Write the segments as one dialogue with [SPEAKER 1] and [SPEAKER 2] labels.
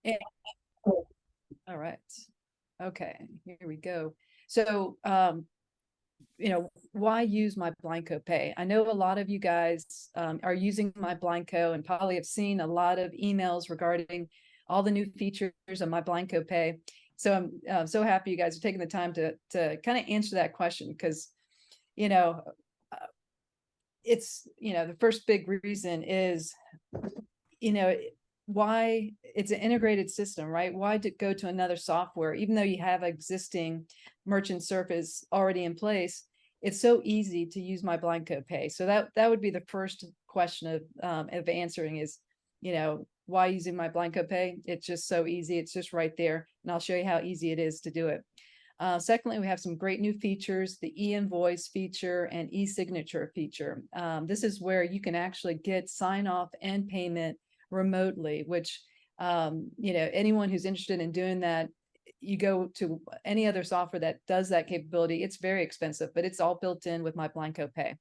[SPEAKER 1] And, all right. Okay, here we go. So, why use MyBlindCo Pay? I know a lot of you guys are using MyBlindCo and probably have seen a lot of emails regarding all the new features of MyBlindCo Pay. So I'm so happy you guys are taking the time to kind of answer that question, because, you know, it's, the first big reason is, why it's an integrated system, right? Why go to another software, even though you have existing merchant service already in place? It's so easy to use MyBlindCo Pay. So that would be the first question of answering is, why using MyBlindCo Pay? It's just so easy. It's just right there, and I'll show you how easy it is to do it. Secondly, we have some great new features, the e-invoice feature and e-signature feature. This is where you can actually get sign off and payment remotely, which, anyone who's interested in doing that, you go to any other software that does that capability. It's very expensive, but it's all built in with MyBlindCo Pay.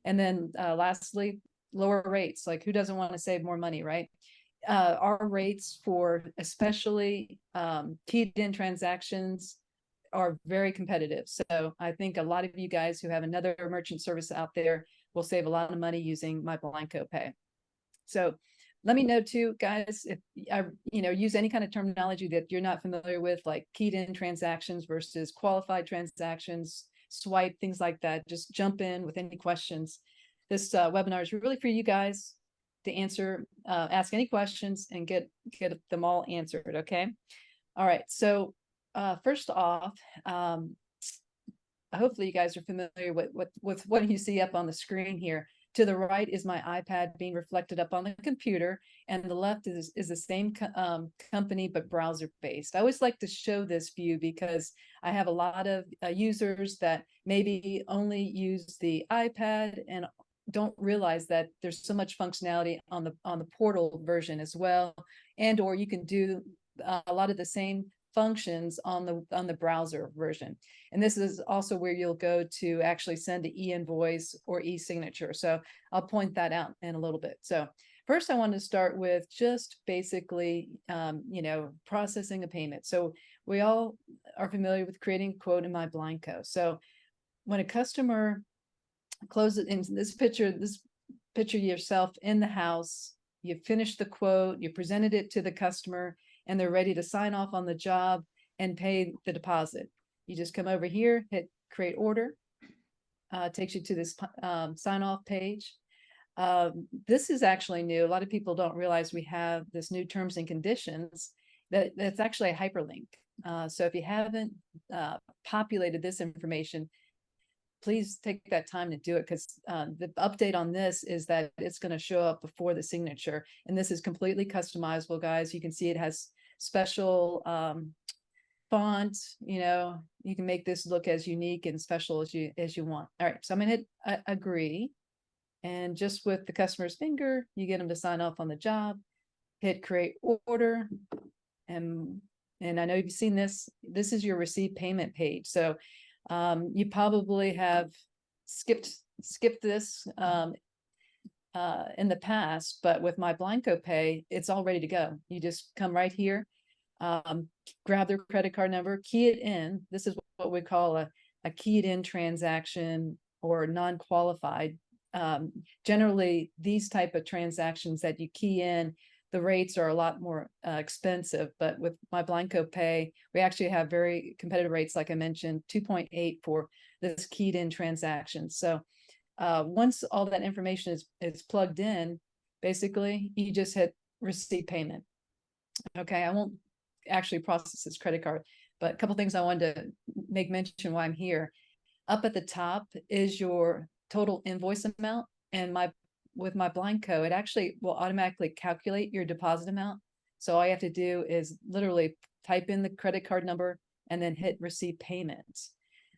[SPEAKER 1] And then lastly, lower rates. Like, who doesn't want to save more money, right? Our rates for especially keyed in transactions are very competitive. So I think a lot of you guys who have another merchant service out there will save a lot of money using MyBlindCo Pay. So let me know too, guys, if I use any kind of terminology that you're not familiar with, like keyed in transactions versus qualified transactions, swipe, things like that. Just jump in with any questions. This webinar is really for you guys to answer, ask any questions and get them all answered. Okay. All right. So first off, hopefully you guys are familiar with what you see up on the screen here. To the right is my iPad being reflected up on the computer, and the left is the same company, but browser based. I always like to show this view because I have a lot of users that maybe only use the iPad and don't realize that there's so much functionality on the portal version as well, and or you can do a lot of the same functions on the browser version. And this is also where you'll go to actually send an e-invoice or e-signature. So I'll point that out in a little bit. So first I want to start with just basically, processing a payment. So we all are familiar with creating a quote in MyBlindCo. So when a customer closes in this picture yourself in the house, you finished the quote, you presented it to the customer, and they're ready to sign off on the job and pay the deposit. You just come over here, hit create order, takes you to this sign off page. This is actually new. A lot of people don't realize we have this new terms and conditions that's actually a hyperlink. So if you haven't populated this information, please take that time to do it, because the update on this is that it's going to show up before the signature. And this is completely customizable, guys. You can see it has special font. You can make this look as unique and special as you want. All right, so I'm going to hit agree. And just with the customer's finger, you get them to sign off on the job. Hit create order. And I know you've seen this. This is your receive payment page. So you probably have skipped this in the past, but with MyBlindCo Pay, it's all ready to go. You just come right here, grab their credit card number, key it in. This is what we call a keyed in transaction or non-qualified. Generally, these type of transactions that you key in, the rates are a lot more expensive, but with MyBlindCo Pay, we actually have very competitive rates. Like I mentioned, 2.8 for this keyed in transaction. So once all that information is plugged in, basically you just hit receive payment. Okay, I won't actually process this credit card, but a couple things I wanted to make mention why I'm here. Up at the top is your total invoice amount, and with MyBlindCo, it actually will automatically calculate your deposit amount. So all you have to do is literally type in the credit card number and then hit receive payments.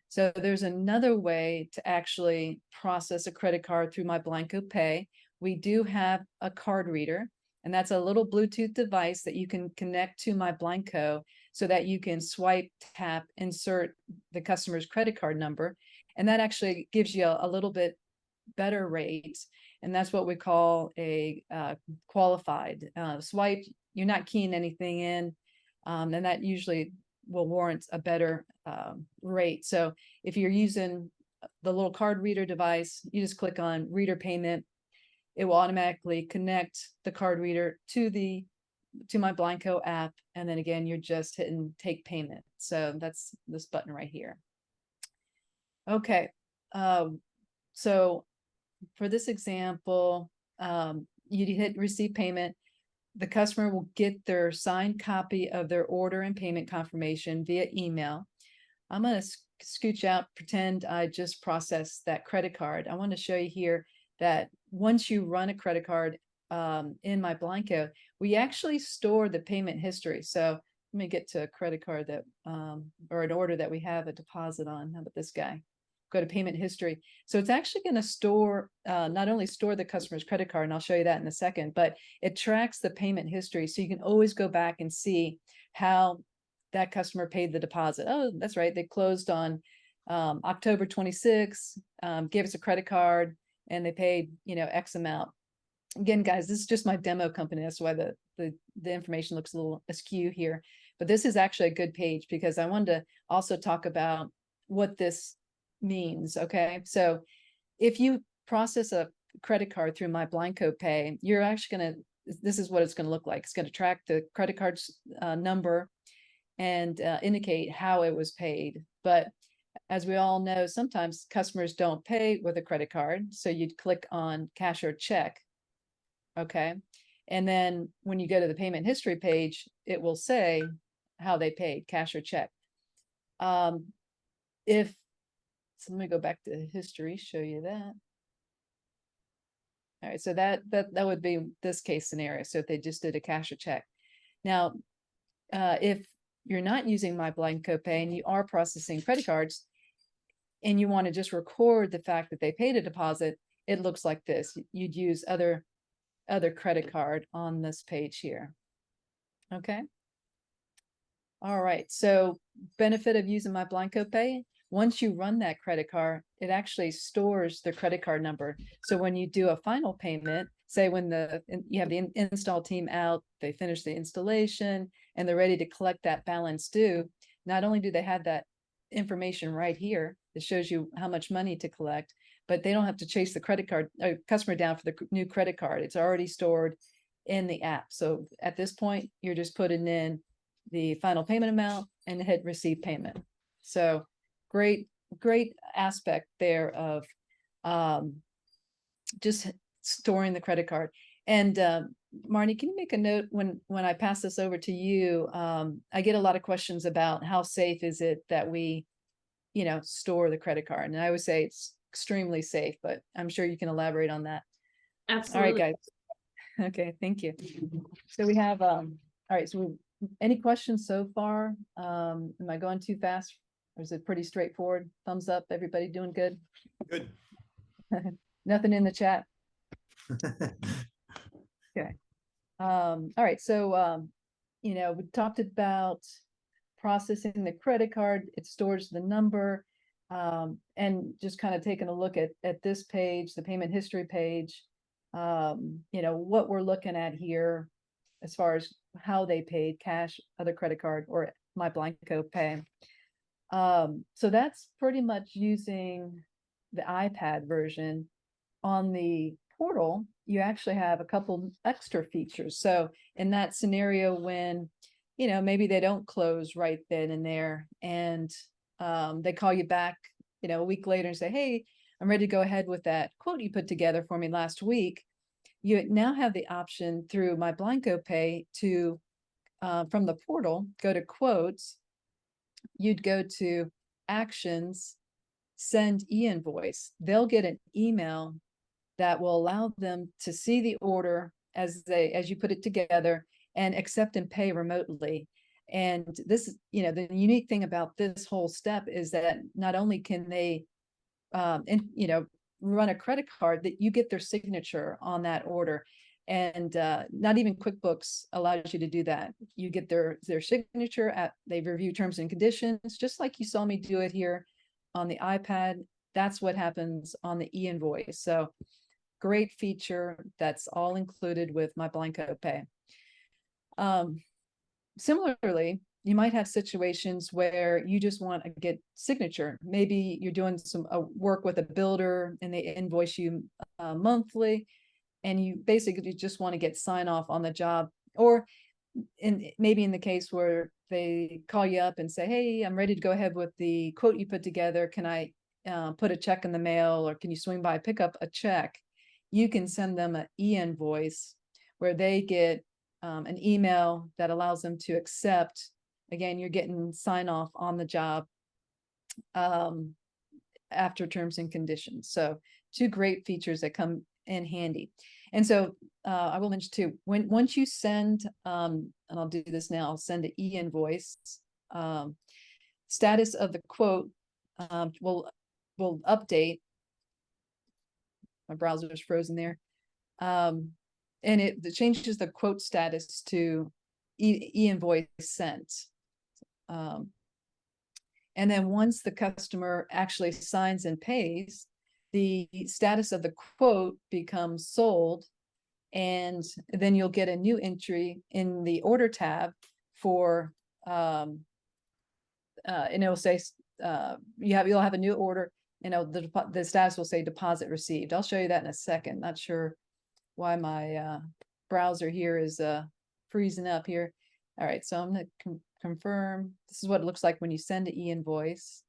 [SPEAKER 1] So there's another way to actually process a credit card through MyBlindCo Pay. We do have a card reader, and that's a little Bluetooth device that you can connect to MyBlindCo so that you can swipe, tap, insert the customer's credit card number. And that actually gives you a little bit better rate. And that's what we call a qualified swipe. you're not keying anything in, and that usually will warrant a better rate. So if you're using the little card reader device, you just click on reader payment. It will automatically connect the card reader to MyBlindCo app. And then again, you're just hitting take payment. So that's this button right here. Okay. So for this example, you hit receive payment. The customer will get their signed copy of their order and payment confirmation via email. I'm going to scooch out, pretend I just processed that credit card. I want to show you here that once you run a credit card in MyBlindCo, we actually store the payment history. So let me get to a credit card that, or an order that we have a deposit on. How about this guy? Go to payment history. So it's actually going to store, not only store the customer's credit card, and I'll show you that in a second, but it tracks the payment history. So you can always go back and see how that customer paid the deposit. Oh, that's right. They closed on October 26th, gave us a credit card, and they paid, X amount. Again, guys, this is just my demo company. That's why the information looks a little askew here. But this is actually a good page because I wanted to also talk about what this means. Okay, so if you process a credit card through MyBlindCo Pay, you're actually going to, this is what it's going to look like. It's going to track the credit card's number and indicate how it was paid. But as we all know, sometimes customers don't pay with a credit card. So you'd click on cash or check. Okay. And then when you go to the payment history page, it will say how they paid, cash or check. So let me go back to history, show you that. All right, so that would be this case scenario. So if they just did a cash or check. Now, if you're not using MyBlindCo Pay and you are processing credit cards and you want to just record the fact that they paid a deposit, it looks like this. You'd use other credit card on this page here. Okay. All right, so benefit of using MyBlindCo Pay. Once you run that credit card, it actually stores the credit card number. So when you do a final payment, say when you have the install team out, they finish the installation and they're ready to collect that balance due, not only do they have that information right here that shows you how much money to collect, but they don't have to chase the customer down for the new credit card. It's already stored in the app. So at this point, you're just putting in the final payment amount and hit receive payment. So great aspect there of just storing the credit card. And Marnie, can you make a note when I pass this over to you? I get a lot of questions about how safe is it that we, store the credit card. And I would say it's extremely safe, but I'm sure you can elaborate on that.
[SPEAKER 2] Absolutely.
[SPEAKER 1] All right, guys. Okay, thank you. So we have, all right, so any questions so far? Am I going too fast? Or is it pretty straightforward? Thumbs up, everybody doing good?
[SPEAKER 3] Good.
[SPEAKER 1] Nothing in the chat? Okay. All right, so, we talked about processing the credit card. It stores the number, and just kind of taking a look at this page, the payment history page, what we're looking at here as far as how they paid, cash, other credit card, or MyBlindCo Pay. So that's pretty much using the iPad version. On the portal, you actually have a couple extra features. So in that scenario, when, maybe they don't close right then and there, and they call you back, a week later and say, hey, I'm ready to go ahead with that quote you put together for me last week. You now have the option through MyBlindCo Pay to, from the portal, go to quotes. You'd go to actions, send e-invoice. They'll get an email that will allow them to see the order as you put it together and accept and pay remotely. And this, the unique thing about this whole step is that not only can they, run a credit card, that you get their signature on that order. And not even QuickBooks allows you to do that. You get their signature they review terms and conditions, just like you saw me do it here on the iPad. That's what happens on the e-invoice. So great feature that's all included with MyBlindCo Pay. Similarly, you might have situations where you just want to get signature. Maybe you're doing some work with a builder and they invoice you monthly, and you basically just want to get sign off on the job. Or maybe in the case where they call you up and say, hey, I'm ready to go ahead with the quote you put together. Can I put a check in the mail, or can you swing by, pick up a check? You can send them an e-invoice where they get an email that allows them to accept. Again, you're getting sign off on the job after terms and conditions. So two great features that come in handy. And so I will mention too, once you send, and I'll do this now, I'll send an e-invoice, status of the quote will update. My browser is frozen there. And it changes the quote status to e-invoice sent. And then once the customer actually signs and pays, the status of the quote becomes sold, and then you'll get a new entry in the order tab for, and it'll say you'll have a new order. The status will say deposit received. I'll show you that in a second. Not sure why my browser here is freezing up here. All right, so I'm going to confirm. This is what it looks like when you send an e-invoice.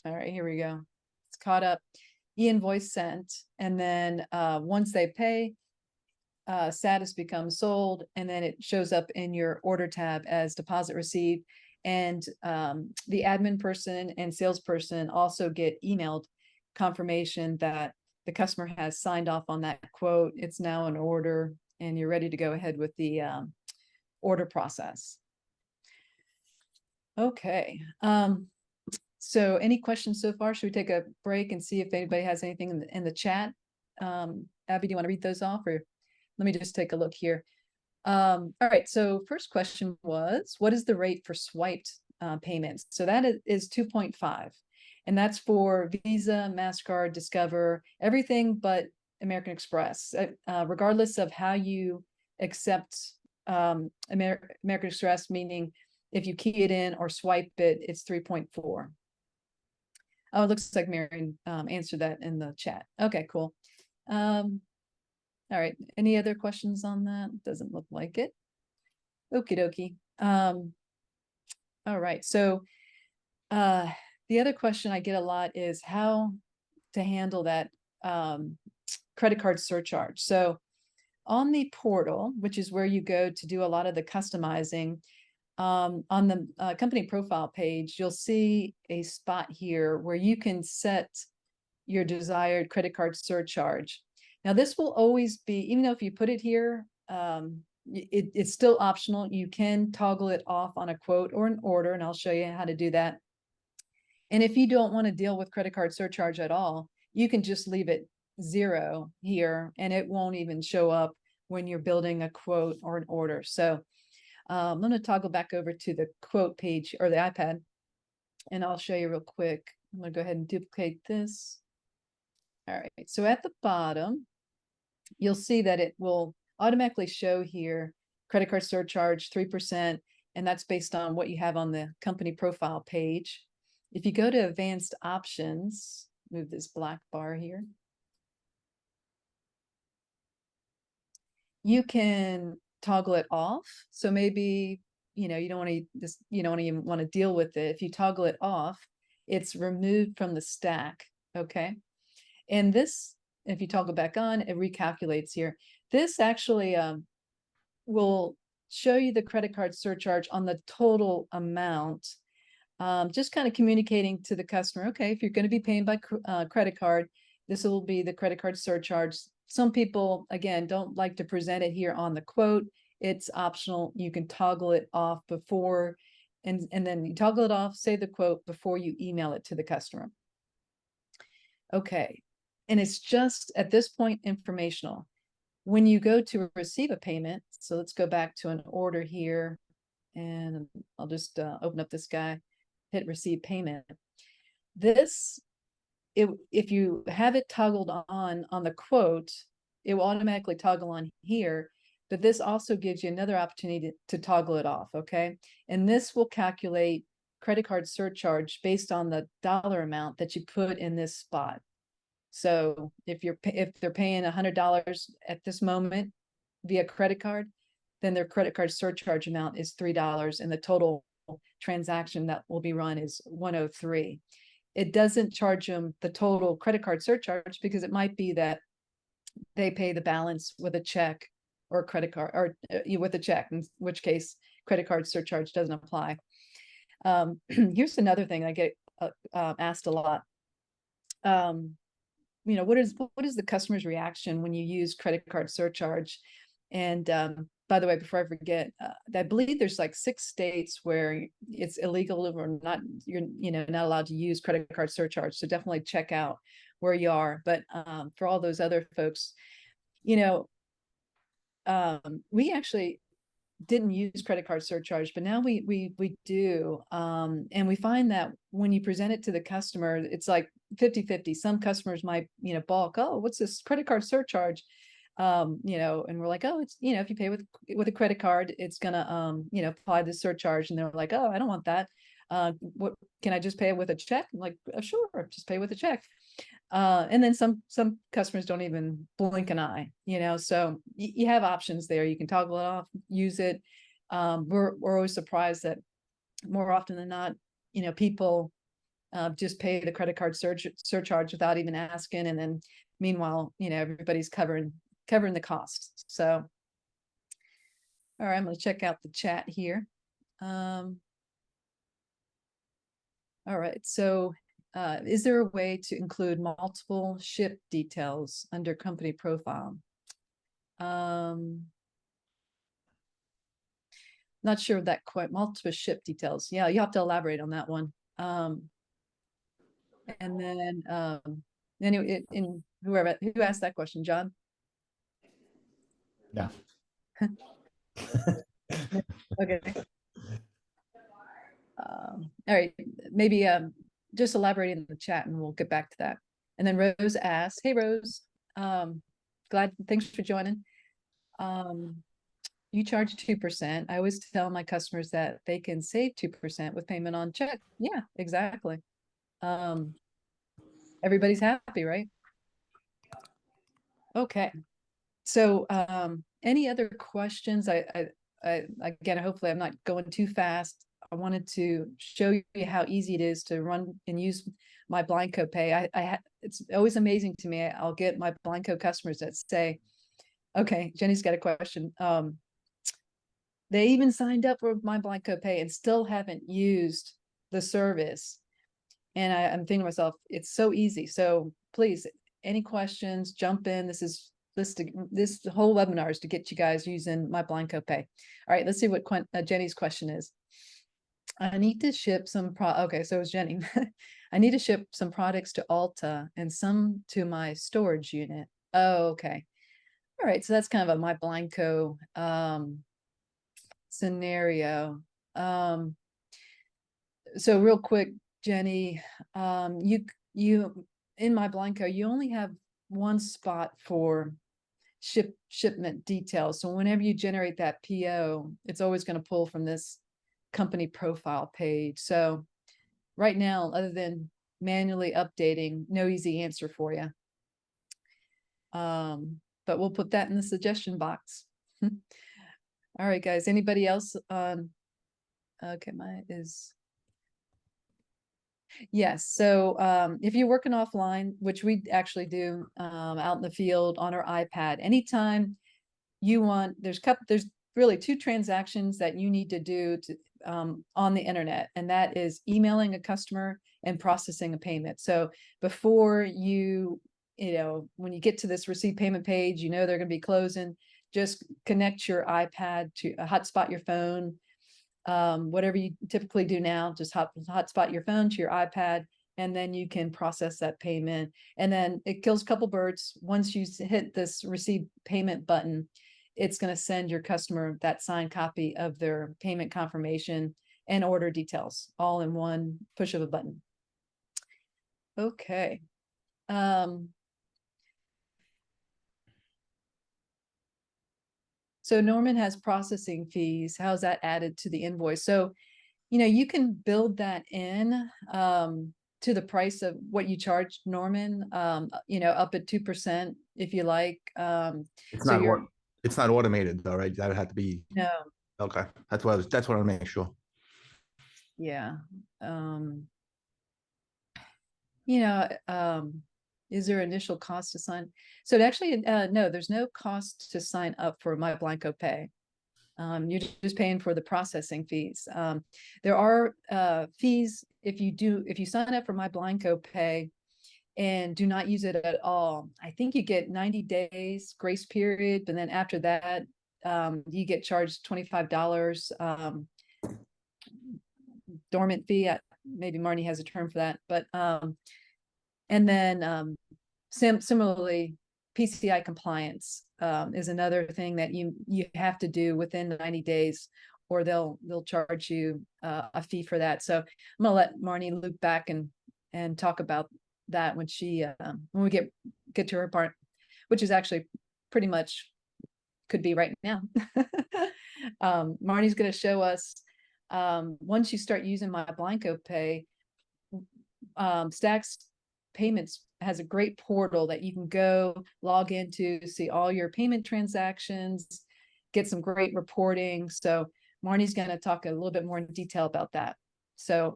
[SPEAKER 1] All right, here we go. It's caught up, e-invoice sent, and then once they pay, status becomes sold, and then it shows up in your order tab as deposit received. And the admin person and salesperson also get emailed confirmation that the customer has signed off on that quote. It's now an order, and you're ready to go ahead with the order process. Okay. So any questions so far? Should we take a break and see if anybody has anything in the chat? Abby, do you want to read those off, or let me just take a look here? All right. So first question was, what is the rate for swiped payments? So that is 2.5. And that's for Visa, MasterCard, Discover, everything but American Express. Regardless of how you accept American Express, meaning if you key it in or swipe it, it's 3.4. Oh, it looks like Marion answered that in the chat. Okay, cool. All right. Any other questions on that? Doesn't look like it. Okie dokie. All right. So the other question I get a lot is how to handle that credit card surcharge. So on the portal, which is where you go to do a lot of the customizing, on the company profile page, you'll see a spot here where you can set your desired credit card surcharge. Now, this will always be, even though if you put it here, it's still optional. You can toggle it off on a quote or an order, and I'll show you how to do that. And if you don't want to deal with credit card surcharge at all, you can just leave it 0 here, and it won't even show up when you're building a quote or an order. So I'm going to toggle back over to the quote page or the iPad, and I'll show you real quick. I'm going to go ahead and duplicate this. All right. So at the bottom, you'll see that it will automatically show here credit card surcharge 3%, and that's based on what you have on the company profile page. If you go to advanced options, move this black bar here, you can toggle it off. So maybe, you don't want to you don't even want to deal with it. If you toggle it off, it's removed from the stack. Okay. And this, if you toggle back on, it recalculates here. This actually will show you the credit card surcharge on the total amount. Just kind of communicating to the customer, okay, if you're going to be paying by credit card, this will be the credit card surcharge. Some people, again, don't like to present it here on the quote. It's optional. You can toggle it off before, and then you toggle it off, say the quote before you email it to the customer. Okay. And it's just at this point informational. When you go to receive a payment, so let's go back to an order here, and I'll just open up this guy, hit receive payment. This, if you have it toggled on the quote, it will automatically toggle on here. but this also gives you another opportunity to toggle it off, okay? And this will calculate credit card surcharge based on the dollar amount that you put in this spot. So if they're paying $100 at this moment via credit card, then their credit card surcharge amount is $3, and the total transaction that will be run is 103. It doesn't charge them the total credit card surcharge because it might be that they pay the balance with a check or a credit card, or with a check, in which case credit card surcharge doesn't apply. Here's another thing I get asked a lot. What is the customer's reaction when you use credit card surcharge? And by the way, before I forget, I believe there's like 6 states where it's illegal or not, you're not allowed to use credit card surcharge. So definitely check out where you are. But for all those other folks, we actually didn't use credit card surcharge, but now we do. And we find that when you present it to the customer, it's like 50-50. Some customers might, balk, oh, what's this credit card surcharge? And we're like, oh, it's, if you pay with a credit card, it's gonna, apply the surcharge. And they're like, oh, I don't want that. What can I just pay it with a check? I'm like, oh, sure, just pay with a check. And then some customers don't even blink an eye, so you have options there. You can toggle it off, use it. We're always surprised that more often than not, people just pay the credit card surcharge without even asking, and then meanwhile, everybody's covering the costs. So, all right, I'm going to check out the chat here. All right, so is there a way to include multiple ship details under company profile? Not sure of that quite. Multiple ship details. Yeah, you have to elaborate on that one. And then anyway, who asked that question, John?
[SPEAKER 2] Yeah.
[SPEAKER 1] Okay. All right, maybe just elaborating in the chat and we'll get back to that. And then Rose asks, hey Rose, thanks for joining. You charge 2%. I always tell my customers that they can save 2% with payment on check. Yeah, exactly. Everybody's happy, right? Okay. So any other questions? Again, hopefully I'm not going too fast. I wanted to show you how easy it is to run and use MyBlindCo Pay. It's always amazing to me. I'll get MyBlindCo customers that say, okay, Jenny's got a question. They even signed up for MyBlindCo Pay and still haven't used the service. And I'm thinking to myself, it's so easy. So please, any questions, jump in. This whole webinar is to get you guys using MyBlindCo Pay. All right, let's see what Jenny's question is. I need to ship some okay, so it's Jenny. I need to ship some products to Ulta and some to my storage unit. Oh, okay. All right, so that's kind of a MyBlindCo scenario. So real quick, Jenny, you in MyBlindCo, you only have one spot for shipment details. So whenever you generate that PO, it's always going to pull from this company profile page. So right now, other than manually updating, no easy answer for you. But we'll put that in the suggestion box. All right, guys, anybody else on? Okay, yes. So if you're working offline, which we actually do out in the field on our iPad, anytime you want, there's really 2 transactions that you need to do on the internet, and that is emailing a customer and processing a payment. So before when you get to this receive payment page, they're going to be closing, just connect your iPad to hotspot your phone. Whatever you typically do now, just hotspot your phone to your iPad, and then you can process that payment. And then it kills a couple birds. Once you hit this receive payment button, it's going to send your customer that signed copy of their payment confirmation and order details all in one push of a button. Okay. So Norman has processing fees. How's that added to the invoice? So, you know, you can build that in to the price of what you charge Norman, you know, up at 2% if you like.
[SPEAKER 2] It's
[SPEAKER 1] So
[SPEAKER 2] not
[SPEAKER 1] you're,
[SPEAKER 2] it's not automated though, right? That would have to be
[SPEAKER 1] no,
[SPEAKER 2] okay. That's what I make sure.
[SPEAKER 1] yeah. You know, is there initial cost to sign? So actually, no, there's no cost to sign up for MyBlindCo Pay. You're just paying for the processing fees. There are fees if you sign up for MyBlindCo Pay and do not use it at all. I think you get 90 days grace period, but then after that, you get charged $25 dormant fee. Maybe Marnie has a term for that, but and then similarly, PCI compliance is another thing that you have to do within 90 days, or they'll charge you a fee for that. So I'm gonna let Marnie loop back and talk about that when when we get to her part, which is actually pretty much could be right now. Marnie's going to show us once you start using MyBlindCo Pay, Stacks Payments has a great portal that you can go log into, see all your payment transactions, get some great reporting. So Marnie's going to talk a little bit more in detail about that. So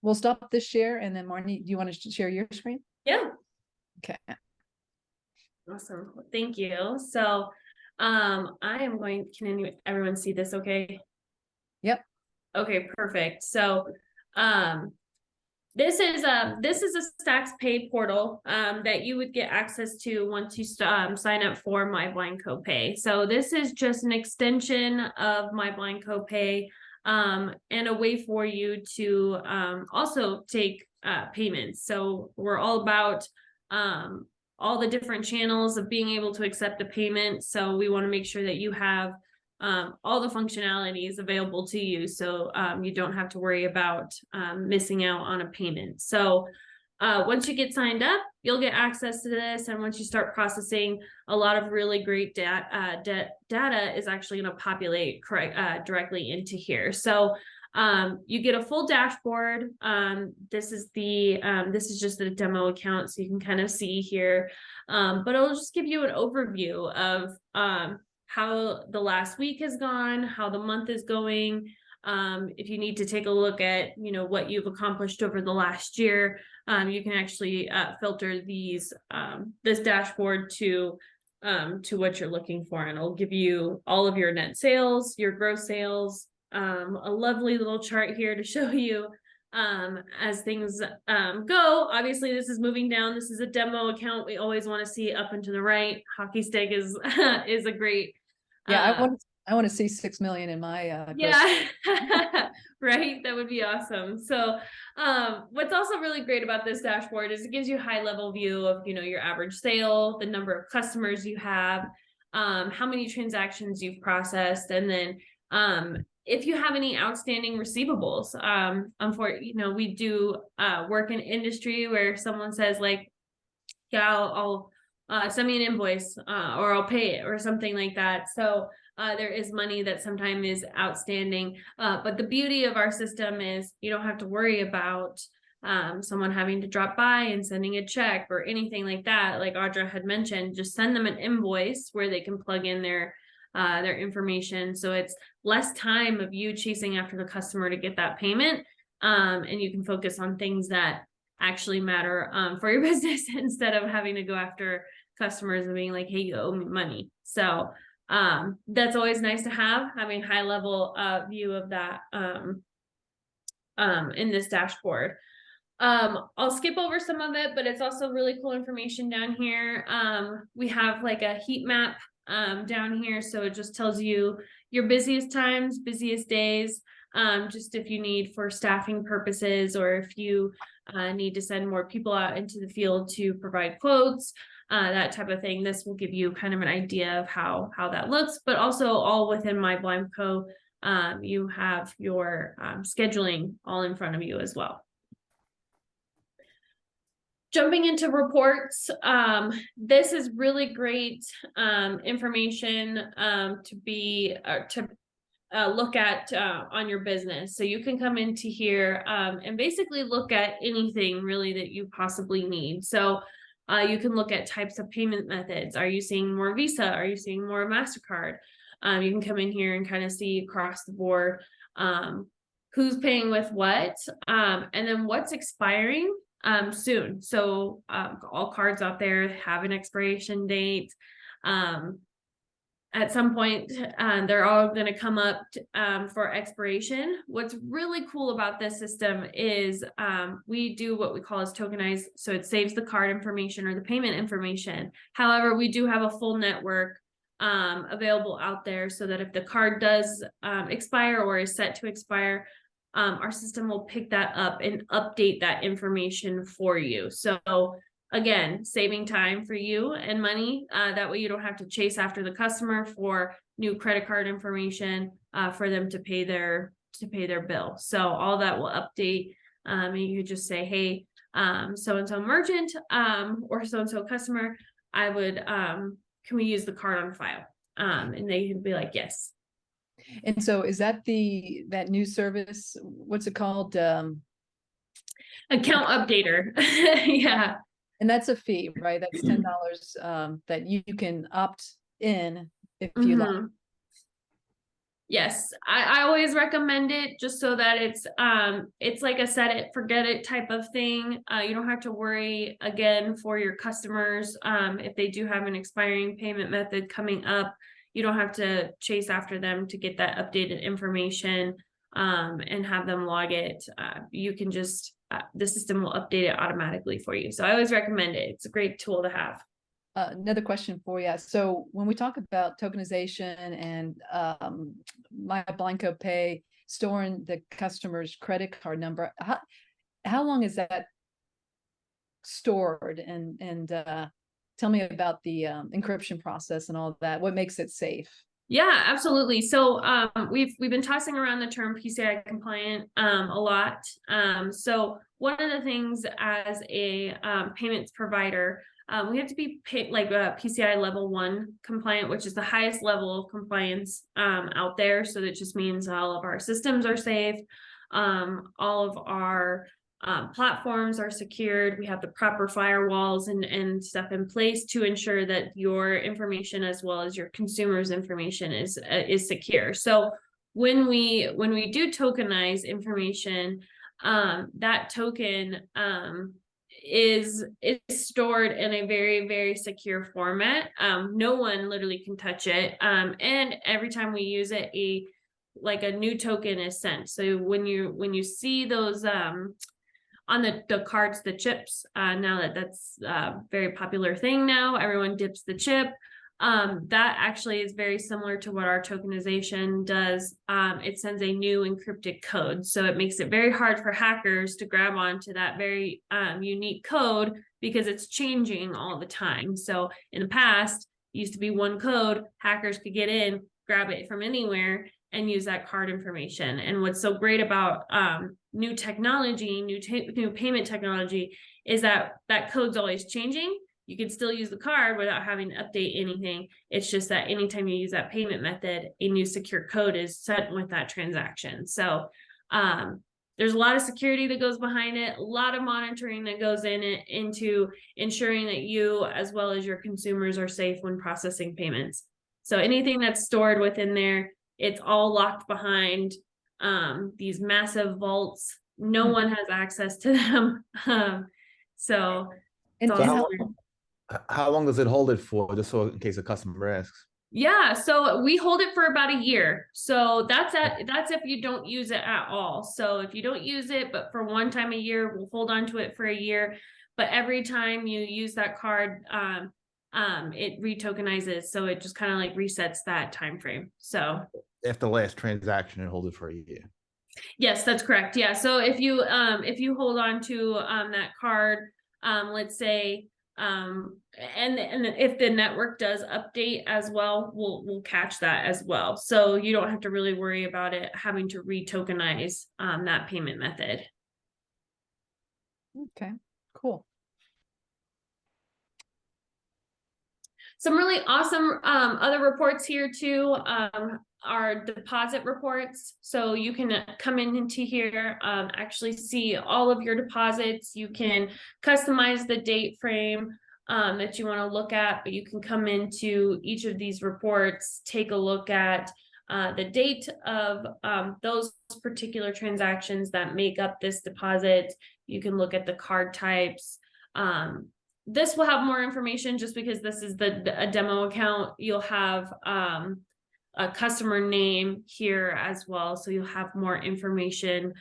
[SPEAKER 1] we'll stop this share, and then Marnie, do you want to share your screen?
[SPEAKER 3] Yeah.
[SPEAKER 1] Okay.
[SPEAKER 3] Awesome. Thank you. So I am going, can everyone see this okay?
[SPEAKER 1] Yep.
[SPEAKER 3] Okay, perfect. So this is a Stacks Pay portal that you would get access to once you sign up for MyBlindCo Pay. So this is just an extension of MyBlindCo Pay and a way for you to also take payments. So we're all about all the different channels of being able to accept a payment. So we want to make sure that you have all the functionalities available to you, so you don't have to worry about missing out on a payment. So once you get signed up, you'll get access to this, and once you start processing, a lot of really great data is actually going to populate directly into here. So you get a full dashboard. This is just a demo account, so you can kind of see here, but it'll just give you an overview of how the last week has gone, how the month is going. If you need to take a look at, you know, what you've accomplished over the last year, you can actually filter this dashboard to what you're looking for, and it'll give you all of your net sales, your gross sales, a lovely little chart here to show you as things go. Obviously, this is moving down. This is a demo account. We always want to see up and to the right. Hockey stick is is a great.
[SPEAKER 1] Yeah, I want to see 6 million in my
[SPEAKER 3] yeah. Right, that would be awesome. So what's also really great about this dashboard is it gives you a high level view of, you know, your average sale, the number of customers you have, how many transactions you've processed, and then if you have any outstanding receivables. Unfortunately, you know, we do work in industry where someone says like, yeah, I'll send me an invoice or I'll pay it or something like that. So there is money that sometimes is outstanding. But the beauty of our system is you don't have to worry about someone having to drop by and sending a check or anything like that. Like Audra had mentioned, just send them an invoice where they can plug in their information. So it's less time of you chasing after the customer to get that payment. And you can focus on things that actually matter for your business instead of having to go after customers and being like, hey, you owe me money. So that's always nice to have, having high level view of that in this dashboard. I'll skip over some of it, but it's also really cool information down here. We have like a heat map down here, so it just tells you your busiest times, busiest days, just if you need for staffing purposes, or if you need to send more people out into the field to provide quotes, that type of thing. This will give you kind of an idea of how that looks, but also all within MyBlindCo, you have your scheduling all in front of you as well. Jumping into reports, this is really great information to look at on your business. So you can come into here and basically look at anything really that you possibly need. So you can look at types of payment methods. Are you seeing more Visa? Are you seeing more MasterCard? You can come in here and kind of see across the board who's paying with what, and then what's expiring soon. So all cards out there have an expiration date. At some point, they're all going to come up for expiration. What's really cool about this system is we do what we call as tokenize. So it saves the card information or the payment information. However, we do have a full network available out there so that if the card does expire or is set to expire, our system will pick that up and update that information for you. So again, saving time for you and money. That way you don't have to chase after the customer for new credit card information for them to pay their bill. So all that will update. And you could just say, hey, so-and-so merchant or so-and-so customer, I would, can we use the card on file? And they can be like, yes.
[SPEAKER 1] And so is that that new service? What's it called?
[SPEAKER 3] Account updater. Yeah.
[SPEAKER 1] And that's a fee, right? That's $10 that you can opt in if you like.
[SPEAKER 3] Yes, I always recommend it just so that it's like a set it, forget it type of thing. You don't have to worry again for your customers. If they do have an expiring payment method coming up, you don't have to chase after them to get that updated information and have them log it. You can just, the system will update it automatically for you. So I always recommend it. It's a great tool to have.
[SPEAKER 1] Another question for you. So when we talk about tokenization and MyBlindCo Pay, storing the customer's credit card number, how long is that stored? And tell me about the encryption process and all of that. What makes it safe?
[SPEAKER 3] Yeah, absolutely. So we've been tossing around the term PCI compliant a lot. So one of the things as a payments provider, we have to be PCI level 1 compliant, which is the highest level of compliance out there. So that just means all of our systems are safe, all of our platforms are secured. We have the proper firewalls and stuff in place to ensure that your information as well as your consumers' information is secure. So when we do tokenize information, that token is stored in a very, very secure format. No one literally can touch it. And every time we use it, a new token is sent. So when you see those on the cards, the chips, now that's a very popular thing now, everyone dips the chip. That actually is very similar to what our tokenization does. It sends a new encrypted code. So it makes it very hard for hackers to grab onto that very unique code because it's changing all the time. So in the past, it used to be one code, hackers could get in, grab it from anywhere and use that card information. And what's so great about new technology, new payment technology is that code's always changing. You can still use the card without having to update anything. It's just that anytime you use that payment method, a new secure code is sent with that transaction. So there's a lot of security that goes behind it, a lot of monitoring that goes into ensuring that you as well as your consumers are safe when processing payments. So anything that's stored within there, it's all locked behind these massive vaults. No one has access to them. So
[SPEAKER 2] how long does it hold it for, just so in case a customer asks?
[SPEAKER 3] Yeah, so we hold it for about a year. So that's if you don't use it at all. So if you don't use it, but for one time a year, we'll hold on to it for a year. But every time you use that card, it retokenizes. So it just kind of like resets that time frame. So
[SPEAKER 2] After the last transaction, it hold it for a year.
[SPEAKER 3] Yes, that's correct. Yeah. So if you hold on to that card, let's say, and if the network does update as well, we'll catch that as well. So you don't have to really worry about it having to retokenize that payment method.
[SPEAKER 1] Okay, cool.
[SPEAKER 3] Some really awesome other reports here too are deposit reports. So you can come into here, actually see all of your deposits. You can customize the date frame that you want to look at, but you can come into each of these reports, take a look at the date of those particular transactions that make up this deposit. You can look at the card types. This will have more information just because this is a demo account. You'll have a customer name here as well. So you'll have more information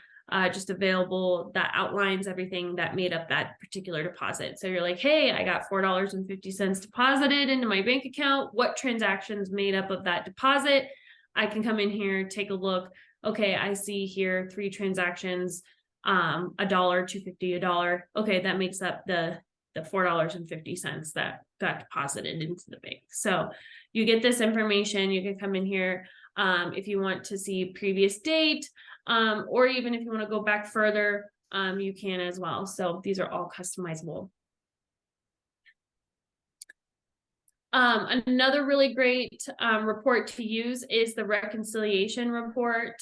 [SPEAKER 3] just available that outlines everything that made up that particular deposit. So you're like, hey, I got $4.50 deposited into my bank account. What transactions made up of that deposit? I can come in here, take a look. Okay, I see here 3 transactions, $1, $2.50, $1. Okay, that makes up the $4.50 that got deposited into the bank. So you get this information. You can come in here if you want to see previous date, or even if you want to go back further, you can as well. So these are all customizable. Another really great report to use is the reconciliation report.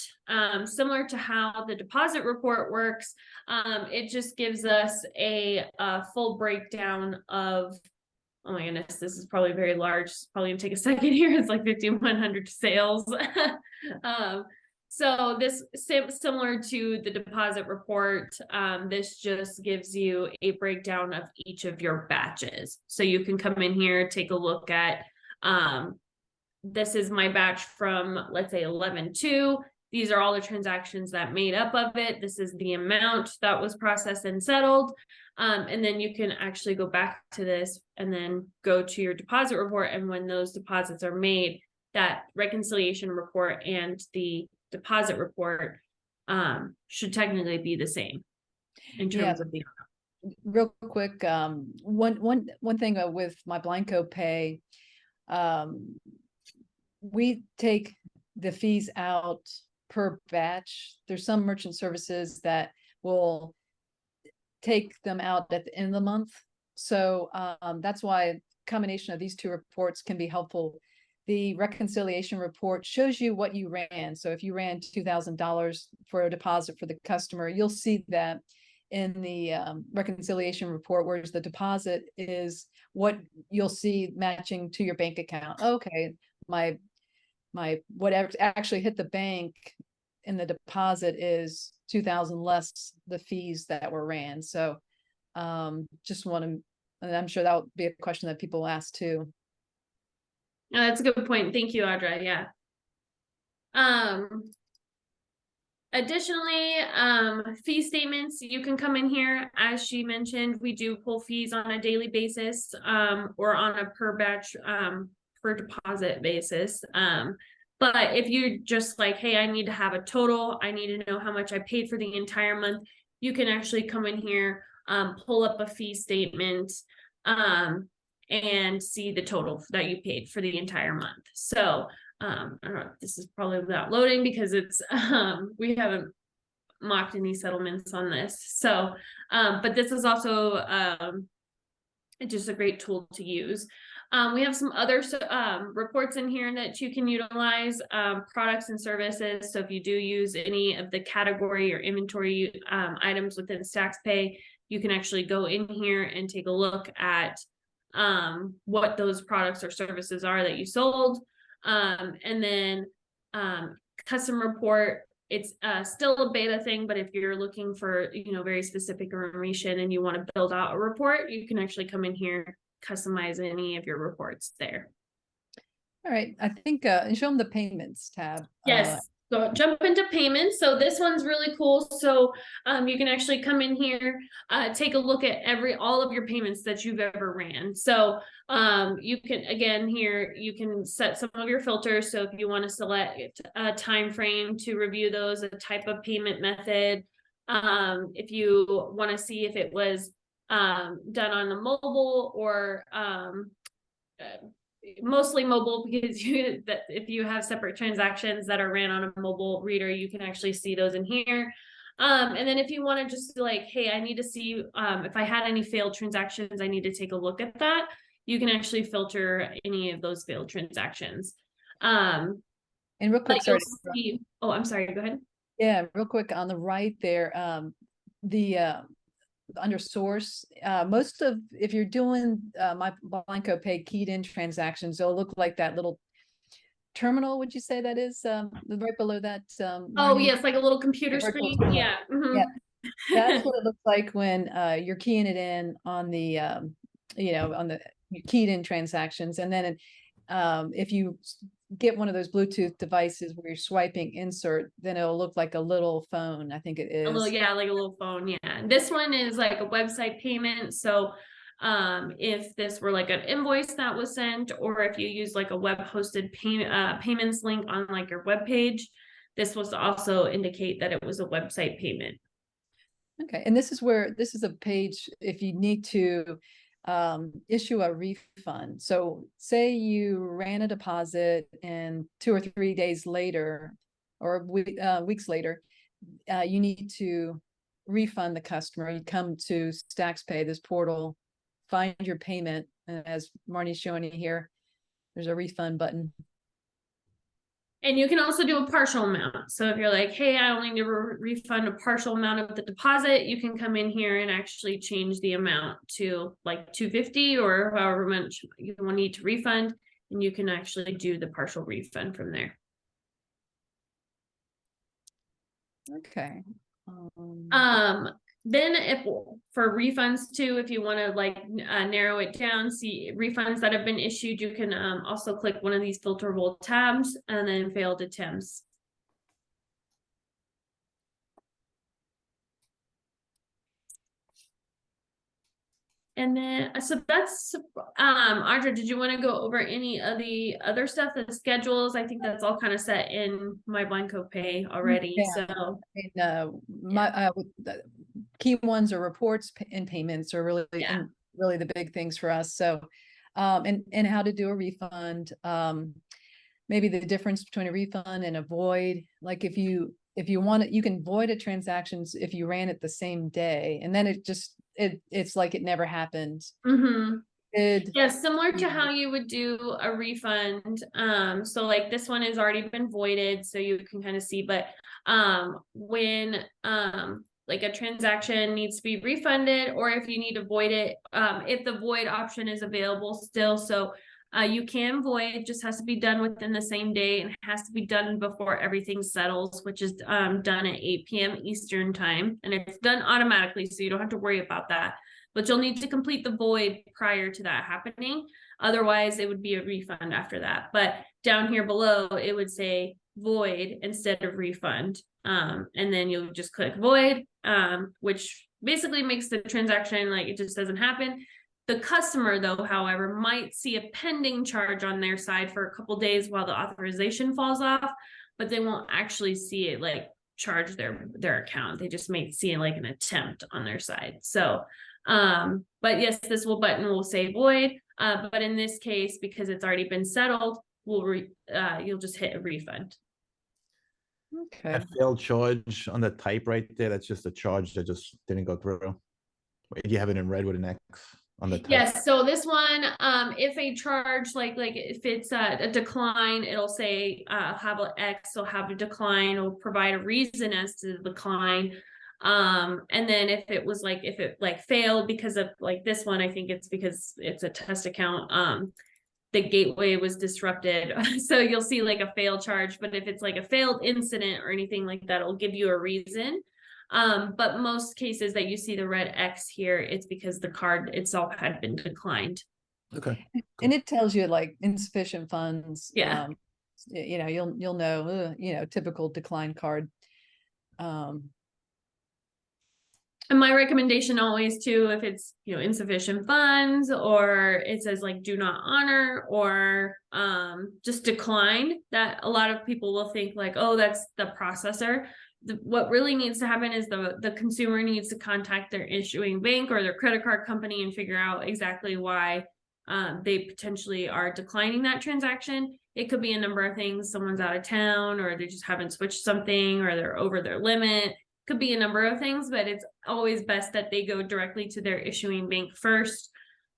[SPEAKER 3] Similar to how the deposit report works, it just gives us a full breakdown of, oh my goodness, this is probably very large. It's probably gonna take a second here. It's like 5,100 sales. So this similar to the deposit report, this just gives you a breakdown of each of your batches. So you can come in here, take a look at, this is my batch from, let's say 11/2. These are all the transactions that made up of it. This is the amount that was processed and settled. And then you can actually go back to this and then go to your deposit report. And when those deposits are made, that reconciliation report and the deposit report should technically be the same in terms of the
[SPEAKER 1] real quick. One thing with MyBlindCo Pay, we take the fees out per batch. There's some merchant services that will take them out at the end of the month. So that's why a combination of these two reports can be helpful. The reconciliation report shows you what you ran. So if you ran $2,000 for a deposit for the customer, you'll see that in the reconciliation report, whereas the deposit is what you'll see matching to your bank account. Okay, my whatever actually hit the bank in the deposit is 2,000 less the fees that were ran. So just want to, and I'm sure that would be a question that people ask too.
[SPEAKER 3] No, that's a good point. Thank you, Audra. Yeah. Additionally, fee statements, you can come in here. As she mentioned, we do pull fees on a daily basis, or on a per batch, per deposit basis. But if you're just like, hey, I need to have a total, I need to know how much I paid for the entire month, you can actually come in here, pull up a fee statement, and see the total that you paid for the entire month. So I don't know, this is probably without loading because it's we haven't mocked any settlements on this. So but this is also just a great tool to use. We have some other reports in here that you can utilize, products and services. So if you do use any of the category or inventory items within StaxPay, you can actually go in here and take a look at what those products or services are that you sold. And then custom report, it's still a beta thing, but if you're looking for, you know, very specific information and you want to build out a report, you can actually come in here, customize any of your reports there.
[SPEAKER 1] All right, I think and show them the payments tab.
[SPEAKER 3] Yes. So jump into payments. So this one's really cool. So you can actually come in here, take a look at all of your payments that you've ever ran. So you can, again, here, you can set some of your filters. So if you want to select a time frame to review those, a type of payment method, if you want to see if it was done on the mobile or mostly mobile, because if you have separate transactions that are ran on a mobile reader, you can actually see those in here. And then if you want to just like, hey, I need to see if I had any failed transactions, I need to take a look at that. you can actually filter any of those failed transactions.
[SPEAKER 1] And real quick,
[SPEAKER 3] But you'll
[SPEAKER 1] sorry.
[SPEAKER 3] see, oh, I'm sorry, go ahead.
[SPEAKER 1] Yeah, real quick on the right there, under source, most of, if you're doing MyBlindCo Pay keyed in transactions, it'll look like that little terminal, would you say that is, right below that?
[SPEAKER 3] Oh,
[SPEAKER 1] Marnie?
[SPEAKER 3] yes, like a little computer
[SPEAKER 1] virtual
[SPEAKER 3] screen.
[SPEAKER 1] terminal.
[SPEAKER 3] Yeah. Mhm.
[SPEAKER 1] Yeah. That's what it looks like when you're keying it in on the, on the keyed in transactions. And then if you get one of those Bluetooth devices where you're swiping insert, then it'll look like a little phone. I think it
[SPEAKER 3] A little,
[SPEAKER 1] is.
[SPEAKER 3] yeah, like a little phone. Yeah. This one is like a website payment. So if this were like an invoice that was sent, or if you use like a web hosted payments link on like your web page, this was also indicate that it was a website payment.
[SPEAKER 1] Okay, and this is where, this is a page if you need to issue a refund. So say you ran a deposit and 2 or 3 days later, or weeks later, you need to refund the customer. You come to StaxPay, this portal, find your payment, and as Marnie's showing you here, there's a refund button.
[SPEAKER 3] And you can also do a partial amount. So if you're like, hey, I only need to refund a partial amount of the deposit, you can come in here and actually change the amount to like $250 or however much you need to refund. And you can actually do the partial refund from there.
[SPEAKER 1] Okay.
[SPEAKER 3] Then if for refunds too, if you want to like narrow it down, see refunds that have been issued, you can also click one of these filterable tabs and then failed attempts. And then, so that's, Audra, did you want to go over any of the other stuff, the schedules? I think that's all kind of set in MyBlindCo Pay already.
[SPEAKER 1] Yeah.
[SPEAKER 3] So
[SPEAKER 1] the key ones are reports and payments are really, and really the big things for us. So, and how to do a refund, maybe the difference between a refund and a void. Like if you want it, you can void a transaction if you ran it the same day, and then it's like it never happened.
[SPEAKER 3] Yeah, similar to how you would do a refund. So like this one has already been voided, so you can kind of see, but when like a transaction needs to be refunded, or if you need to void it, if the void option is available still. So you can void, just has to be done within the same day and has to be done before everything settles, which is done at 8 p.m. Eastern time. And it's done automatically, so you don't have to worry about that. But you'll need to complete the void prior to that happening. Otherwise, it would be a refund after that. But down here below, it would say void instead of refund. And then you'll just click void, which basically makes the transaction like it just doesn't happen. The customer, though, however, might see a pending charge on their side for a couple days while the authorization falls off, but they won't actually see it like charge their account. They just may see it like an attempt on their side. So, but yes, this button will say void. But in this case, because it's already been settled, you'll just hit a refund.
[SPEAKER 1] Okay.
[SPEAKER 2] That failed charge on the type right there, that's just a charge that just didn't go through. You have it in red with an X on the type.
[SPEAKER 3] Yes, so this one, if a charge, like if it's a decline, it'll say have an X, so have a decline, it'll provide a reason as to the decline. And then if it like failed because of like this one, I think it's because it's a test account, the gateway was disrupted. So you'll see like a failed charge, but if it's like a failed incident or anything like that, it'll give you a reason. But most cases that you see the red X here, it's because the card itself had been declined.
[SPEAKER 2] Okay.
[SPEAKER 1] And it tells you like insufficient funds.
[SPEAKER 3] Yeah.
[SPEAKER 1] You'll know, typical decline card.
[SPEAKER 3] And my recommendation always too, if it's, insufficient funds, or it says like do not honor, or just decline, that a lot of people will think like, oh, that's the processor. What really needs to happen is the consumer needs to contact their issuing bank or their credit card company and figure out exactly why they potentially are declining that transaction. It could be a number of things. Someone's out of town, or they just haven't switched something, or they're over their limit. Could be a number of things, but it's always best that they go directly to their issuing bank first.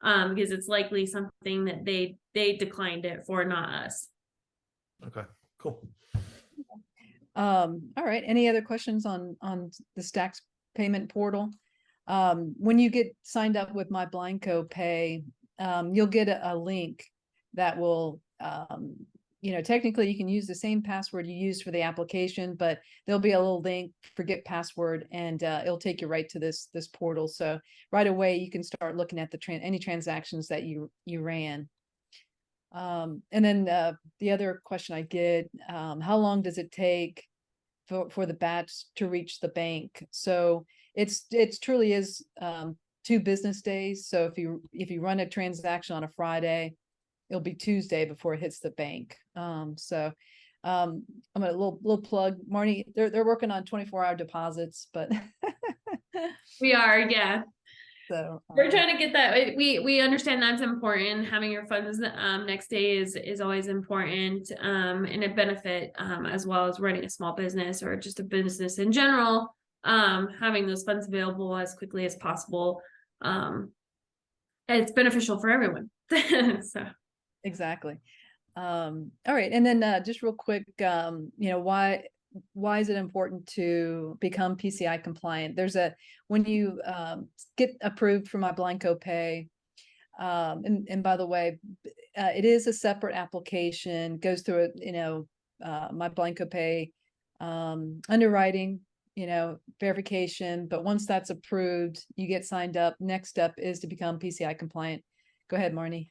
[SPEAKER 3] because it's likely something that they declined it for, not us.
[SPEAKER 2] Okay, cool.
[SPEAKER 1] All right. Any other questions on the Stacks payment portal? When you get signed up with MyBlindCo Pay, you'll get a link that will, you know, technically you can use the same password you used for the application, but there'll be a little link, forget password, and it'll take you right to this portal. So right away you can start looking at any transactions that you ran. And then the other question I get, how long does it take for the batch to reach the bank? So it's truly is 2 business days. So if you run a transaction on a Friday, it'll be Tuesday before it hits the bank. I'm a little plug, Marnie. They're working on 24-hour deposits, but
[SPEAKER 3] We are, yeah.
[SPEAKER 1] so
[SPEAKER 3] We're trying to get that. We understand that's important. Having your funds next day is always important, and a benefit, as well as running a small business or just a business in general. Having those funds available as quickly as possible, it's beneficial for everyone. So
[SPEAKER 1] exactly. All right, and then just real quick, you know, why is it important to become PCI compliant? When you get approved for MyBlindCo Pay, and by the way, it is a separate application, goes through it, you know, MyBlindCo Pay underwriting, you know, verification. But once that's approved, you get signed up. Next step is to become PCI compliant. Go ahead, Marnie.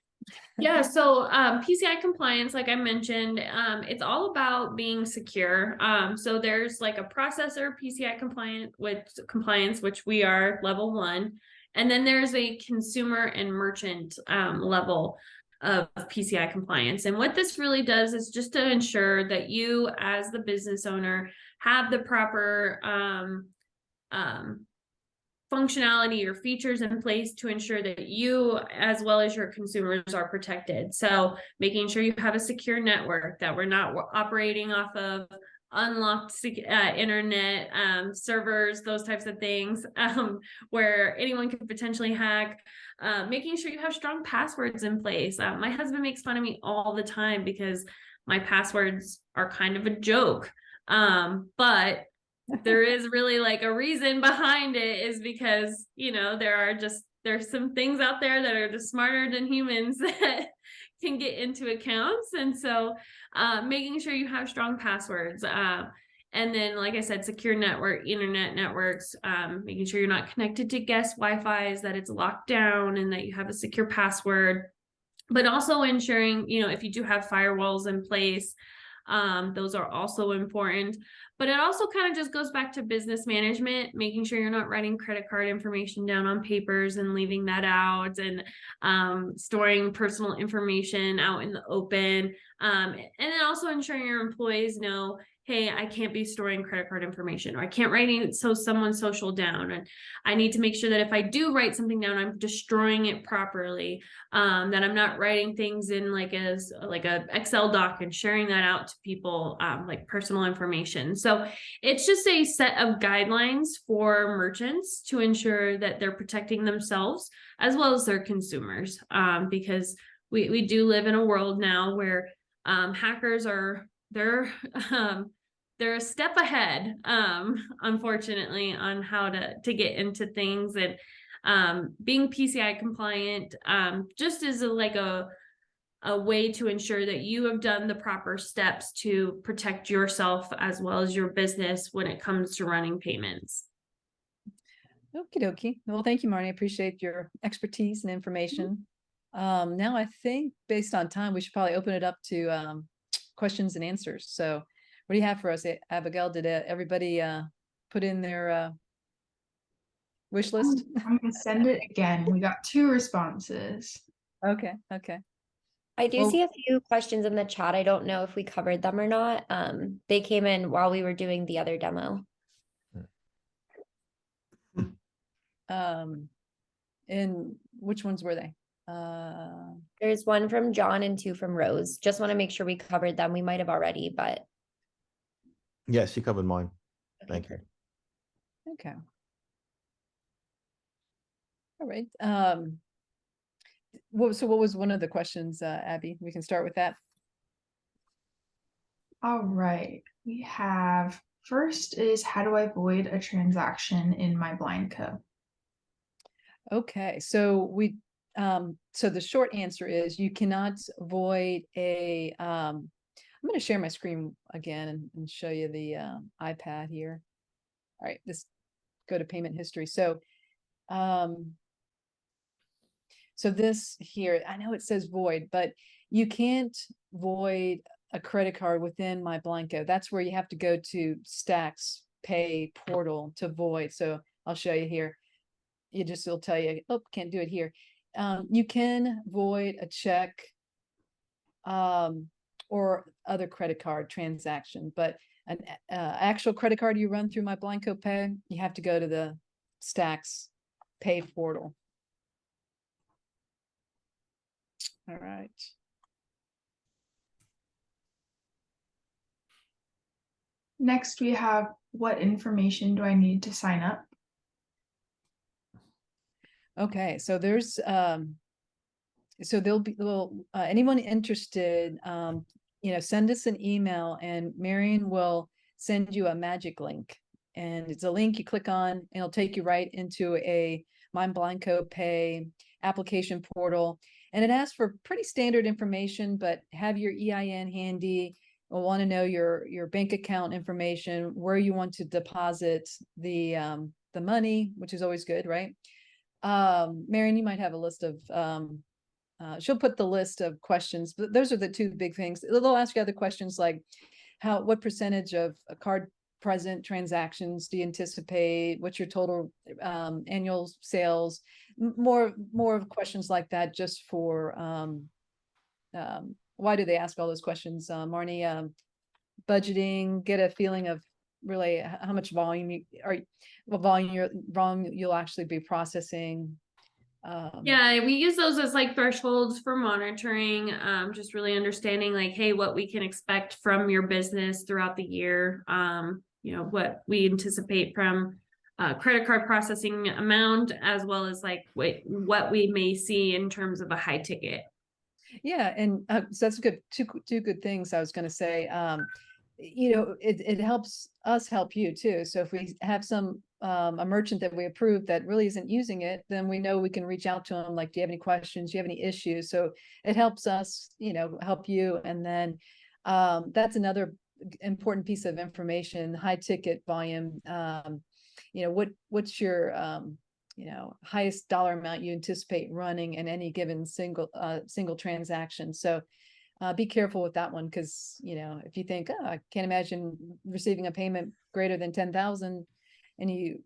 [SPEAKER 3] yeah, so PCI compliance, like I mentioned, it's all about being secure. So there's like a processor PCI compliance, which we are level 1, and then there's a consumer and merchant level of PCI compliance. And what this really does is just to ensure that you, as the business owner, have the proper functionality or features in place to ensure that you, as well as your consumers, are protected. So making sure you have a secure network, that we're not operating off of unlocked internet servers, those types of things, where anyone could potentially hack. Making sure you have strong passwords in place. My husband makes fun of me all the time because my passwords are kind of a joke, but there is really like a reason behind it, is because, you know, there's some things out there that are just smarter than humans that can get into accounts. And so making sure you have strong passwords, and then, like I said, secure internet networks, making sure you're not connected to guest Wi-Fi's, that it's locked down, and that you have a secure password. But also ensuring, you know, if you do have firewalls in place, those are also important. But it also kind of just goes back to business management, making sure you're not writing credit card information down on papers and leaving that out, and storing personal information out in the open. And then also ensuring your employees know, hey, I can't be storing credit card information, or I can't write someone's social down. And I need to make sure that if I do write something down, I'm destroying it properly, that I'm not writing things in like a Excel doc and sharing that out to people, like personal information. So it's just a set of guidelines for merchants to ensure that they're protecting themselves as well as their consumers, because we do live in a world now where hackers they're a step ahead, unfortunately, on how to get into things. And being PCI compliant just is a way to ensure that you have done the proper steps to protect yourself as well as your business when it comes to running payments.
[SPEAKER 1] Okie dokie. Well, thank you, Marnie. I appreciate your expertise and information. Now I think based on time, we should probably open it up to questions and answers. So what do you have for us, Abigail? Did everybody put in their wish list?
[SPEAKER 4] I'm gonna send it again. We got 2 responses.
[SPEAKER 1] Okay.
[SPEAKER 5] I do
[SPEAKER 1] Well-
[SPEAKER 5] see a few questions in the chat. I don't know if we covered them or not. They came in while we were doing the other demo.
[SPEAKER 1] And which ones were they?
[SPEAKER 5] There's one from John and 2 from Rose. Just want to make sure we covered them. We might have already, but
[SPEAKER 2] Yes, you covered mine. Thank you.
[SPEAKER 1] Okay. All right. so what was one of the questions, Abby? We can start with that.
[SPEAKER 4] All right. We have first is how do I void a transaction in MyBlindCo?
[SPEAKER 1] Okay, so so the short answer is you cannot void a, I'm going to share my screen again and show you the iPad here. All right, let's go to payment history. So, so this here, I know it says void, but you can't void a credit card within MyBlindCo. That's where you have to go to Stacks Pay portal to void. So I'll show you here. It'll tell you, oh, can't do it here. You can void a check or other credit card transaction, but an actual credit card you run through MyBlindCo Pay, you have to go to the Stacks Pay portal. All right.
[SPEAKER 4] Next, we have what information do I need to sign up?
[SPEAKER 1] Okay, so there's so there'll be anyone interested, send us an email and Marion will send you a magic link. And it's a link you click on and it'll take you right into a MyBlindCo Pay application portal. And it asks for pretty standard information, but have your EIN handy. We'll want to know your bank account information, where you want to deposit the money, which is always good, right? Marion, you might have a list of she'll put the list of questions, but those are the two big things. They'll ask you other questions like what percentage of card present transactions do you anticipate? What's your total annual sales? More of questions like that, just for why do they ask all those questions, Marnie? Budgeting, get a feeling of really how much volume you'll actually be processing.
[SPEAKER 3] Yeah, we use those as like thresholds for monitoring, just really understanding like, hey, what we can expect from your business throughout the year, what we anticipate from credit card processing amount, as well as like what we may see in terms of a high ticket.
[SPEAKER 1] Yeah, and so that's good. Two good things I was going to say. It helps us help you too. So if we have a merchant that we approve that really isn't using it, then we know we can reach out to them. Like, do you have any questions? Do you have any issues? So it helps us, help you. And then that's another important piece of information, high ticket volume. What's your highest dollar amount you anticipate running in any given single transaction. So be careful with that one, because if you think, oh, I can't imagine receiving a payment greater than 10,000, and you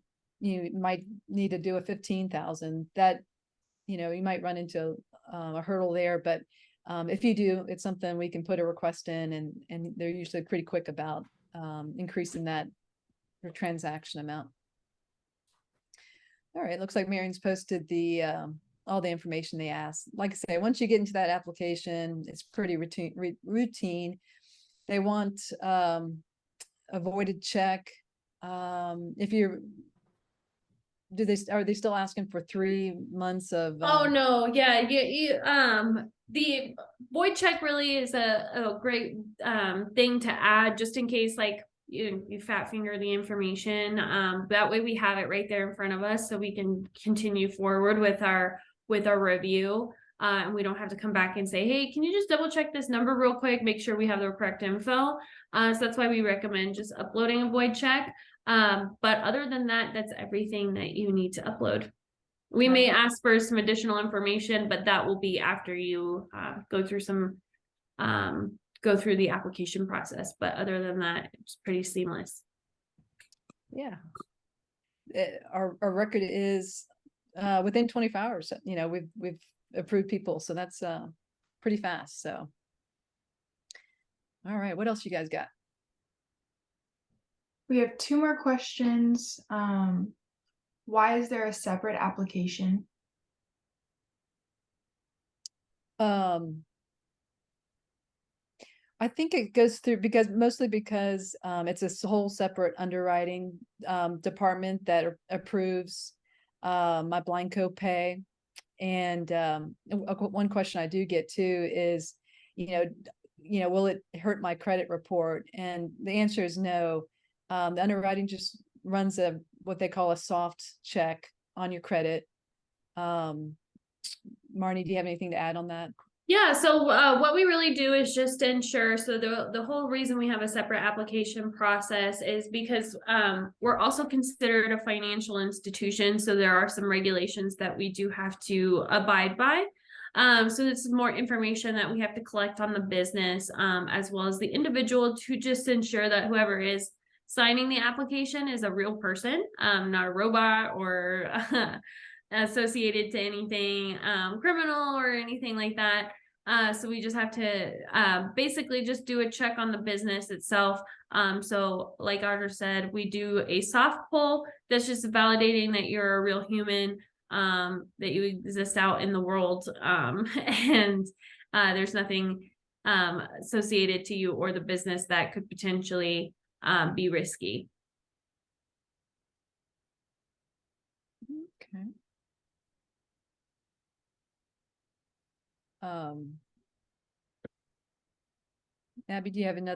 [SPEAKER 1] might need to do a 15,000, that you might run into a hurdle there. But if you do, it's something we can put a request in, and they're usually pretty quick about increasing that transaction amount. All right, looks like Marion's posted all the information they asked. Like I say, once you get into that application, it's pretty routine. They want a voided check. If you're, are they still asking for 3 months of?
[SPEAKER 3] Oh no, yeah, the void check really is a great thing to add, just in case like you fat finger the information. That way we have it right there in front of us, so we can continue forward with our review. And we don't have to come back and say, hey, can you just double check this number real quick, make sure we have the correct info. So that's why we recommend just uploading a void check. But other than that, that's everything that you need to upload. We may ask for some additional information, but that will be after you go through the application process. But other than that, it's pretty seamless.
[SPEAKER 1] Yeah. Our record is within 24 hours. We've approved people, so that's pretty fast. So, all right, what else you guys got?
[SPEAKER 4] We have 2 more questions. Why is there a separate application?
[SPEAKER 1] I think it goes through mostly because it's a whole separate underwriting department that approves MyBlindCo Pay. And one question I do get too is, will it hurt my credit report? And the answer is no. The underwriting just runs what they call a soft check on your credit. Marnie, do you have anything to add on that?
[SPEAKER 3] Yeah, so what we really do is just ensure, so the whole reason we have a separate application process is because we're also considered a financial institution, so there are some regulations that we do have to abide by. So this is more information that we have to collect on the business, as well as the individual, to just ensure that whoever is signing the application is a real person, not a robot or associated to anything criminal or anything like that. So we just have to basically just do a check on the business itself. So like Audra said, we do a soft pull that's just validating that you're a real human, that you exist out in the world, and there's nothing associated to you or the business that could potentially be risky.
[SPEAKER 1] Okay. Abby, do you have any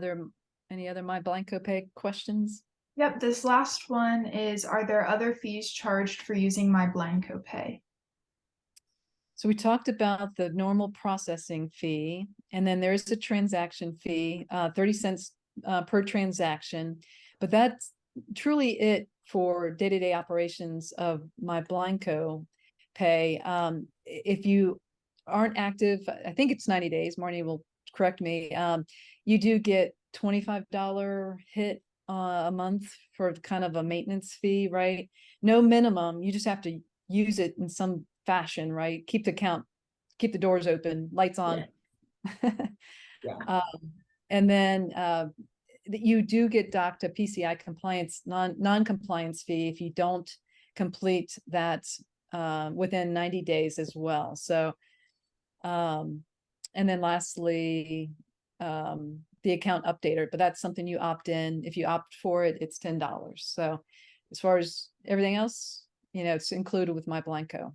[SPEAKER 1] other MyBlindCo Pay questions?
[SPEAKER 4] Yep, this last one is, are there other fees charged for using MyBlindCo Pay?
[SPEAKER 1] So we talked about the normal processing fee, and then there's a transaction fee, 30 cents per transaction, but that's truly it for day-to-day operations of MyBlindCo Pay. If you aren't active, I think it's 90 days, Marnie will correct me, you do get $25 hit a month for kind of a maintenance fee, right? No minimum, you just have to use it in some fashion, right? Keep the doors open, lights on.
[SPEAKER 2] Yeah.
[SPEAKER 1] And then you do get docked a PCI compliance non-compliance fee if you don't complete that within 90 days as well. So and then lastly, the account updater, but that's something you opt in. If you opt for it, it's $10. So as far as everything else, it's included with MyBlindCo.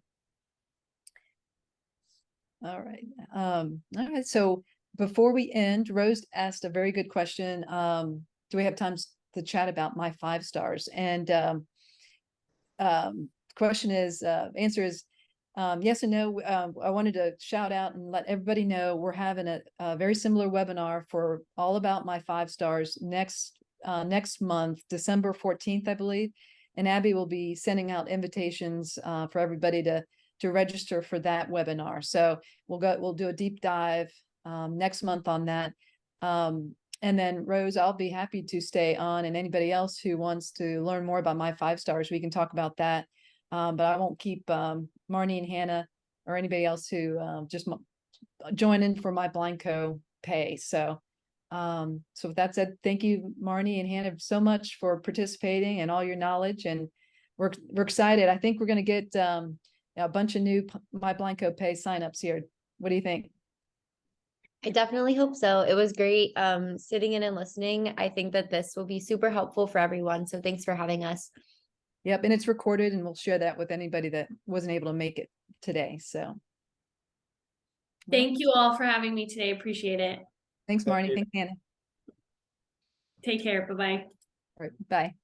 [SPEAKER 1] All right. So before we end, Rose asked a very good question. Do we have time to chat about my 5 stars? And question is, answer is yes and no. I wanted to shout out and let everybody know we're having a very similar webinar for all about my 5 stars next month, December 14th, I believe. And Abby will be sending out invitations for everybody to register for that webinar. So we'll do a deep dive next month on that. And then Rose, I'll be happy to stay on, and anybody else who wants to learn more about my 5 stars, we can talk about that. But I won't keep Marnie and Hannah or anybody else who just join in for MyBlindCo Pay. So with that said, thank you, Marnie and Hannah, so much for participating and all your knowledge. And we're excited. I think we're going to get a bunch of new MyBlindCo Pay signups here. What do you think?
[SPEAKER 5] I definitely hope so. It was great sitting in and listening. I think that this will be super helpful for everyone. So thanks for having us.
[SPEAKER 1] Yep. And it's recorded, and we'll share that with anybody that wasn't able to make it today. So
[SPEAKER 3] Thank you all for having me today. Appreciate it.
[SPEAKER 1] Thanks, Marnie. Thanks, Hannah.
[SPEAKER 3] Take care. Bye-bye.
[SPEAKER 1] All right. Bye.